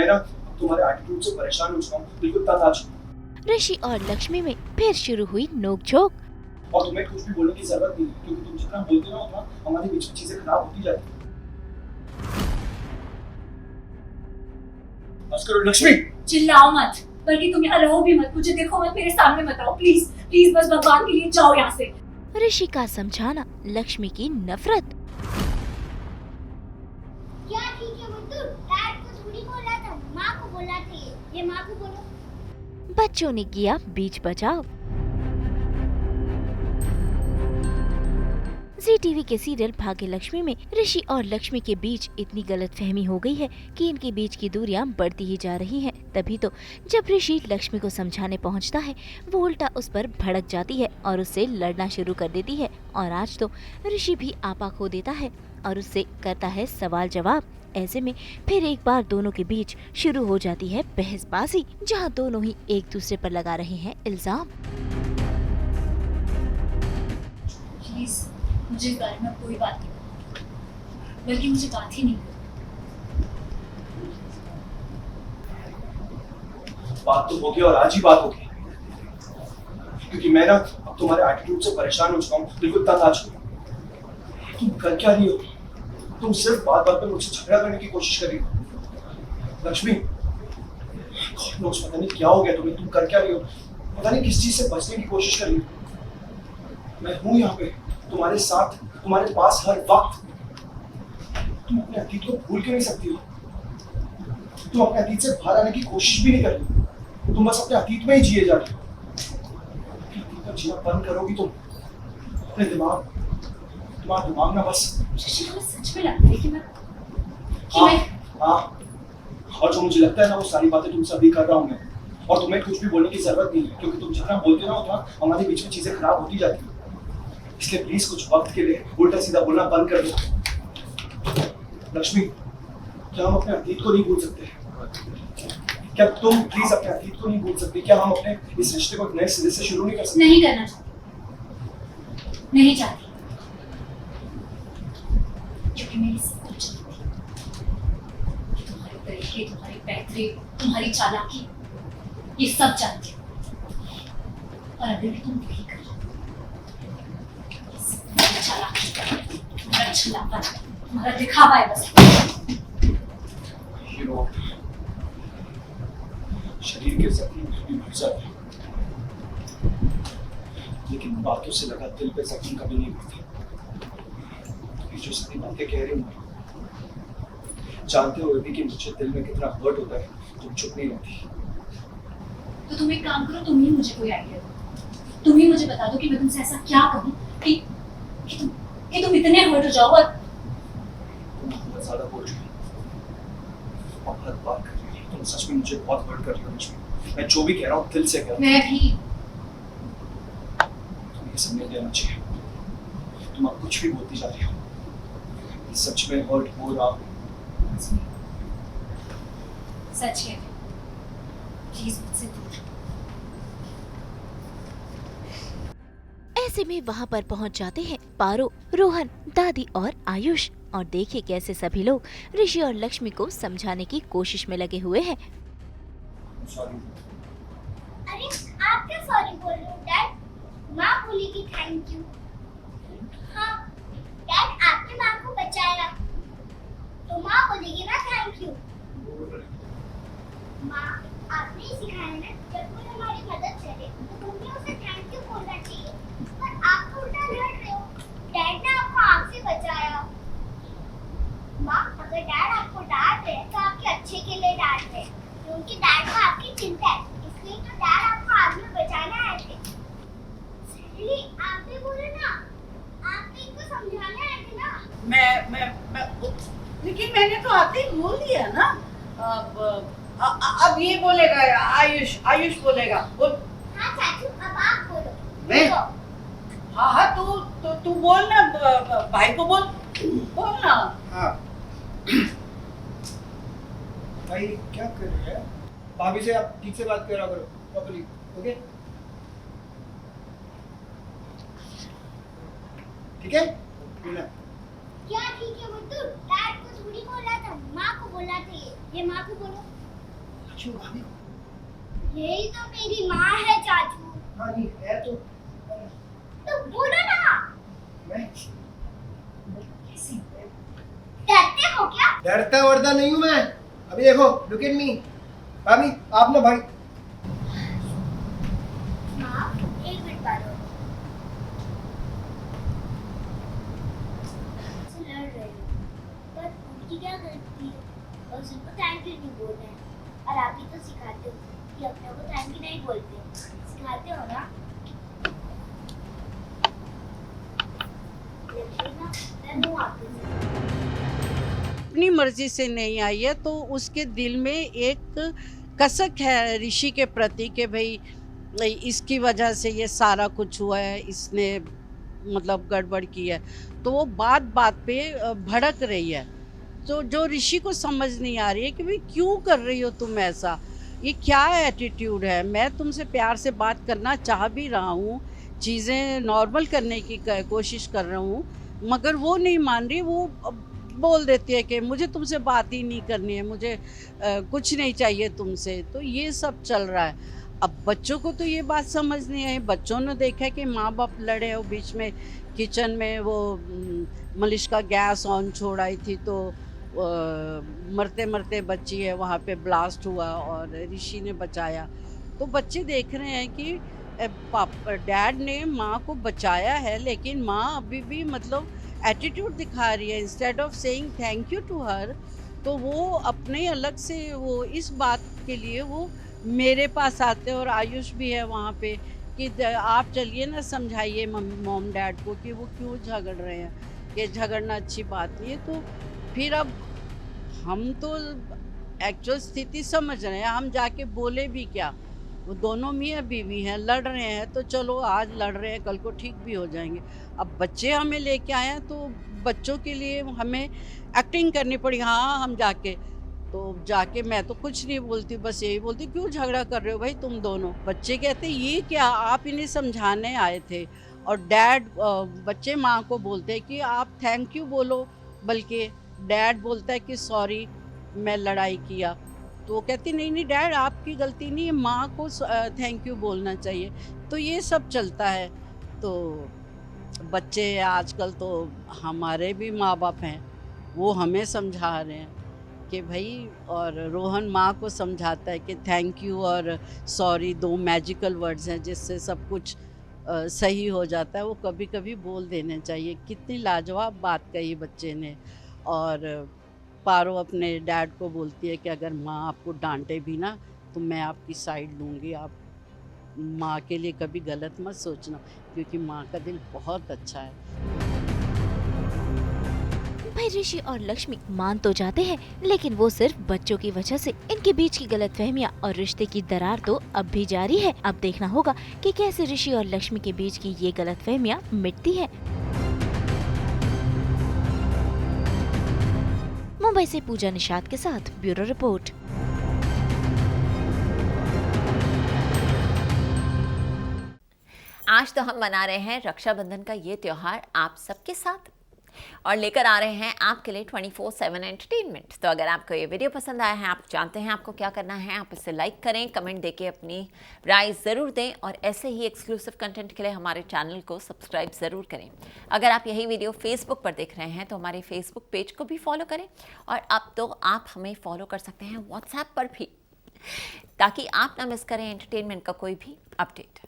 मैं ना तुम्हारे एटीट्यूड से परेशान हो चुका हूँ, बिल्कुल तंग आ चुका हूँ। ऋषि और लक्ष्मी में फिर शुरू हुई नोकझोंक। और तुम्हें कुछ भी बोलने की जरूरत नहीं है, क्योंकि तुम जितना बोलते हो ना हमारे बीच में चीजें खराब होती जाती है। बस करो लक्ष्मी। चिल्लाओ मत, बल्कि तुम यहाँ रहो भी मत, मुझे देखो मत, मेरे सामने मत आओ प्लीज प्लीज, बस भगवान के लिए जाओ यहाँ से। ऋषि का समझाना, लक्ष्मी की नफरत। क्या ठीक है बुद्धू, डैड को थोड़ी बोला था, माँ को बोला था, ये माँ को बोलो। बच्चों ने किया बीच बचाव। जी टीवी के सीरियल भाग्य लक्ष्मी में ऋषि और लक्ष्मी के बीच इतनी गलतफहमी हो गई है कि इनके बीच की दूरियां बढ़ती ही जा रही हैं। तभी तो जब ऋषि लक्ष्मी को समझाने पहुंचता है, वो उल्टा उस पर भड़क जाती है और उससे लड़ना शुरू कर देती है। और आज तो ऋषि भी आपा खो देता है और उससे करता है सवाल जवाब। ऐसे में फिर एक बार दोनों के बीच शुरू हो जाती है बहसबाजी, जहाँ दोनों ही एक दूसरे पर लगा रहे हैं इल्जाम। प्लीज मुझे इस बारे में कोई बात नहीं, बल्कि मुझे बात ही नहीं करनी। बात तो होगी और आज ही बात होगी, क्योंकि मैं ना अब तुम्हारे एटीट्यूड से परेशान हो चुका हूँ, बिल्कुल तंग आ चुका हूँ। तुम कर क्या रही हो? तुम सिर्फ बात बात पे मुझसे झगड़ा करने की कोशिश कर रही हो। लक्ष्मी, गॉड नोस, पता नहीं क्या हो गया तुम्हें, तुम कर क्या रही हो? पता नहीं किस चीज से बचने की कोशिश कर रही हो। मैं हूँ यहाँ पे तुम्हारे साथ, तुम्हारे पास हर वक्त। तुम अपने अतीत को भूल के नहीं सकती हो। तुम अपने अतीत से बाहर आने की कोशिश भी नहीं कर रही। तुम बस अपने अतीत में ही जिए जा रहे हो। अतीत का जीना बंद करोगी तुम। अपने तुम्हारा दिमाग ना बस। शशि, तुम्हें सच में लगता है कि मैं हाँ, और जो मुझे लगता है ना वो सारी बातें तुमसे अभी कर रहा हूँ मैं। और तुम्हें कुछ भी बोलने की जरूरत नहीं है, क्योंकि तुम जितना बोलते हो ना उतना हमारे बीच में चीजें खराब होती जाती है। इसलिए प्लीज कुछ वक्त के लिए उल्टा सीधा बोलना बंद कर दो। लक्ष्मी, क्या हम अपने अतीत को नहीं भूल सकते? क्या तुम प्लीज अपने अतीत को नहीं भूल सकती? क्या हम अपने इस रिश्ते को नए सिरे से शुरू नहीं कर सकते? नहीं करना चाहती, नहीं चाहती, क्योंकि मेरी सब कुछ जानती थी। तुम्हारे तरीके, तुम्हारी पैतरे, तुम्हारी चालाकी, ये सब जानती हूँ। और अभी भी तुम वही कर रही हो। तुम्हारी चालाकी, तुम्हारा छलापन, तुम्हारा दिखावा है बस। हीरो, शरीर के जख्म भी भर जाते हैं, लेकिन बातों से लगा दिल पे जख्म कभी नहीं भरता। ये जो सारी बातें कह रही हूँ, जानते हुए भी कि मुझे दिल में कितना हर्ट होता है, तुम चुप नहीं रहती। तो तुम एक काम करो, तुम ही मुझे कोई आइडिया दो। तुम ही मुझे बता दो कि मैं तुमसे ऐसा क्या कहूँ कि तुम इतने हर्ट हो जाओ। और तुम बहुत ज्यादा बोल रही हो, बहुत बात कर रही हो। तुम सच में मुझे बहुत हर्ट कर रही हो लक्ष्मी। मैं जो भी कह रहा हूँ दिल से कह रहा हूँ। मैं भी। तुम्हें ये सब नहीं देना चाहिए। तुम अब कुछ भी बोलती जा रही हो। सच में हर्ट हो रहा हूँ। सच है, प्लीज मुझसे दूर। ऐसे में वहाँ पर पहुँच जाते हैं पारो, रोहन, दादी और आयुष। और देखिए कैसे सभी लोग ऋषि और लक्ष्मी को समझाने की कोशिश में लगे हुए हैं। सॉरी। अरे आप क्या सॉरी बोल रहे हो डैड? माँ बोलेगी थैंक यू। हाँ डैड, आपने माँ को बचाया तो माँ बोलेगी ना थैंक यू। माँ, आपने ही सिखाया ना, जब कोई हमारी मदद करे तो तुम्हें उसे थैंक यू बोलना चाहिए। पर आप तो उल्टा लड़ रहे हो। डैड ने आपको आग से बचाया। माँ, अगर डैड आपको डांट रहे तो आपके अच्छे के लिए डांट रहे, क्योंकि डैड को आपकी चिंता है, इसलिए तो डैड आपको आग में बचाने आए थे। सहेली, आप भी बोले ना, आप भी इनको समझाने आए थे ना। मैं लेकिन मैंने तो आते ही बोल दिया ना। अब ये बोलेगा, आयुष बोलेगा। बोल। हाँ चाचू, अब आप बोलो। मैं? हाँ तू बोल ना, भाई को बोल ना। हाँ भाई, क्या कर रहे हैं? भाभी से आप ठीक से बात करा करो, प्रॉपर्ली, ओके? ठीक है? बोला। क्या ठीक है बुद्धू, डैड को थोड़ी बोला था, माँ को बोला था, ये माँ को बोलो। क्यों भाभी? यही तो मेरी माँ है चाचू। हाँ जी है तो बोलो ना। मैं कैसे? डरते हो क्या? डरता वरता नहीं हूँ मैं। अभी देखो, लुक एट मी। भाभी आप ना भाई। माँ एक मिनट बारो। लड़ रहे हो पर उनकी क्या गलती है? बस उनको थैंक यू नहीं बोलना है। और आप ही तो सिखाते हो कि अपने को थैंक यू नहीं बोलते। सिखाते हो ना? लेकिन ना मैं हूँ आपके साथ। अपनी मर्जी से नहीं आई है तो उसके दिल में एक कसक है ऋषि के प्रति कि भाई इसकी वजह से ये सारा कुछ हुआ है, इसने मतलब गड़बड़ की है, तो वो बात बात पे भड़क रही है। तो जो ऋषि को समझ नहीं आ रही है कि भाई क्यों कर रही हो तुम ऐसा, ये क्या एटीट्यूड है। मैं तुमसे प्यार से बात करना चाह भी रहा हूँ, चीज़ें नॉर्मल करने की कोशिश कर रहा हूँ, मगर वो नहीं मान रही। वो बोल देती है कि मुझे तुमसे बात ही नहीं करनी है, मुझे कुछ नहीं चाहिए तुमसे। तो ये सब चल रहा है। अब बच्चों को तो ये बात समझ नहीं आई। बच्चों ने देखा कि माँ बाप लड़े हो, बीच में किचन में वो मलिश का गैस ऑन छोड़ आई थी, तो मरते मरते बच्ची है, वहाँ पे ब्लास्ट हुआ और ऋषि ने बचाया। तो बच्चे देख रहे हैं कि डैड ने माँ को बचाया है, लेकिन माँ अभी भी मतलब एटीट्यूड दिखा रही है। Instead of saying thank you to her, तो वो अपने अलग से वो इस बात के लिए वो मेरे पास आते हैं। और आयुष भी है वहाँ पे कि आप चलिए ना, समझाइए मॉम डैड को कि वो क्यों झगड़ रहे हैं, कि झगड़ना अच्छी बात नहीं है। तो फिर अब हम तो एक्चुअल स्थिति समझ रहे हैं, हम जाके बोले भी क्या। वो दोनों मियाँ बीवी हैं, लड़ रहे हैं, तो चलो आज लड़ रहे हैं, कल को ठीक भी हो जाएंगे। अब बच्चे हमें लेके आए हैं तो बच्चों के लिए हमें एक्टिंग करनी पड़ी। हाँ हम जाके मैं तो कुछ नहीं बोलती, बस यही बोलती क्यों झगड़ा कर रहे हो भाई तुम दोनों। बच्चे कहते ये क्या, आप इन्हें समझाने आए थे। और डैड बच्चे माँ को बोलते हैं कि आप थैंक यू बोलो, बल्कि डैड बोलता है कि सॉरी मैं लड़ाई किया। तो वो कहती नहीं नहीं डैड आपकी गलती नहीं है, माँ को थैंक यू बोलना चाहिए। तो ये सब चलता है। तो बच्चे आजकल तो हमारे भी माँ बाप हैं, वो हमें समझा रहे हैं कि भाई, और रोहन माँ को समझाता है कि थैंक यू और सॉरी दो मैजिकल वर्ड्स हैं जिससे सब कुछ सही हो जाता है। वो कभी कभी बोल देने चाहिए। कितनी लाजवाब बात कही बच्चे ने। और पारो अपने डैड को बोलती है कि अगर माँ आपको डांटे भी ना तो मैं आपकी साइड लूँगी, आप माँ के लिए कभी गलत मत सोचना, क्योंकि माँ का दिल बहुत अच्छा है। भाई ऋषि और लक्ष्मी मान तो जाते हैं, लेकिन वो सिर्फ बच्चों की वजह से। इनके बीच की गलतफहमियां और रिश्ते की दरार तो अब भी जारी है। अब देखना होगा कि कैसे ऋषि और लक्ष्मी के बीच की ये गलतफहमियां मिटती हैं। मुंबई से पूजा निषाद के साथ ब्यूरो रिपोर्ट। आज तो हम मना रहे हैं रक्षाबंधन का ये त्योहार आप सबके साथ, और लेकर आ रहे हैं आपके लिए 24/7 एंटरटेनमेंट। तो अगर आपको ये वीडियो पसंद आया है, आप जानते हैं आपको क्या करना है, आप इसे लाइक करें, कमेंट देके अपनी राय ज़रूर दें, और ऐसे ही एक्सक्लूसिव कंटेंट के लिए हमारे चैनल को सब्सक्राइब ज़रूर करें। अगर आप यही वीडियो फेसबुक पर देख रहे हैं तो हमारे फेसबुक पेज को भी फॉलो करें, और अब तो आप हमें फॉलो कर सकते हैं व्हाट्सएप पर भी, ताकि आप ना मिस करें एंटरटेनमेंट का कोई भी अपडेट।